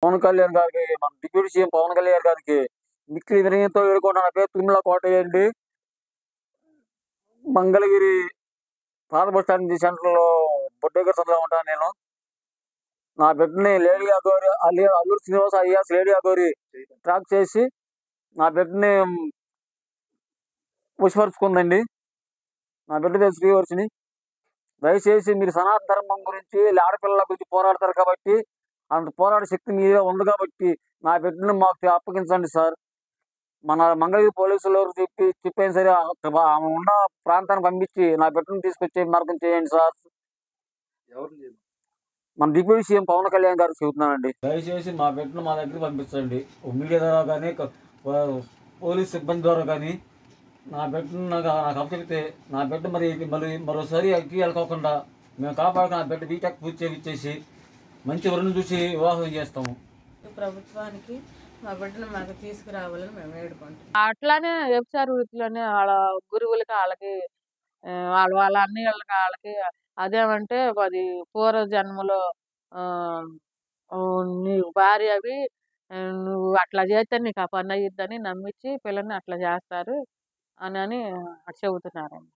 పవన్ కళ్యాణ్ గారికి, మన deputy CM Pawan Kalyan గారికి మిక్కిలి వినయంతో వేడుకుంటున్నాను. నా పేరు తిరుమల కోటయ్య అండి. మంగళగిరి పాత బస్ స్టాండ్ సెంటర్‌లో బొడ్డేకర్ సందులో ఉంటాను నేను. నా బిడ్డని lady Aghori Alluri Srinivas alias lady Aghori track చేసి నా బిడ్డని వశపరుచుకుందండి. నా బిడ్డ పేరు శ్రీవర్షిని. దయచేసి మీరు సనాతన ధర్మం గురించి, ఆడపిల్లల గురించి పోరాడతారు కాబట్టి, అంత పోరాడే శక్తి మీలో ఉంది కాబట్టి, నా బిడ్డని మాకు అప్పగించండి సార్. మన మంగళగిరి పోలీసులకి చెప్పాను సరే, ఆమె ఉన్న ప్రాంతానికి పంపించి నా బిడ్డను తీసుకొచ్చే మార్గం చేయండి సార్. మన డిప్యూటీ సీఎం పవన్ కళ్యాణ్ గారికి చెబుతున్నానండి. దయచేసి మా బిడ్డను మా దగ్గరికి పంపించండి. మీడియా ద్వారా కానీ, పోలీస్ సిబ్బంది ద్వారా కానీ నా బిడ్డను నాకు అప్పచెప్తే నా బిడ్డ మళ్ళీ మరోసారి అగ్గి వెళ్ళకోకుండా మేము కాపాడుకు నా బిడ్డ బీటెక్ పూర్తి చేయించేసి మంచి వరుణ్ చూసి వివాహం చేస్తాము. ప్రభుత్వానికి మా బిడ్డను మాకు తీసుకురావాలని మేము వేడుకుంటాం. అట్లానే వ్యభిచార వృత్తిలోనే వాళ్ళ గురువులకి వాళ్ళకి వాళ్ళ వాళ్ళ అన్నయ్యలకి వాళ్ళకి అదేమంటే అది పూర్వ జన్మలో నీ భార్య అవి నువ్వు అట్లా చేస్తే నీకు ఆ పని అయ్యిద్దని నమ్మించి పిల్లని అట్లా చేస్తారు అని చెబుతున్నారండి.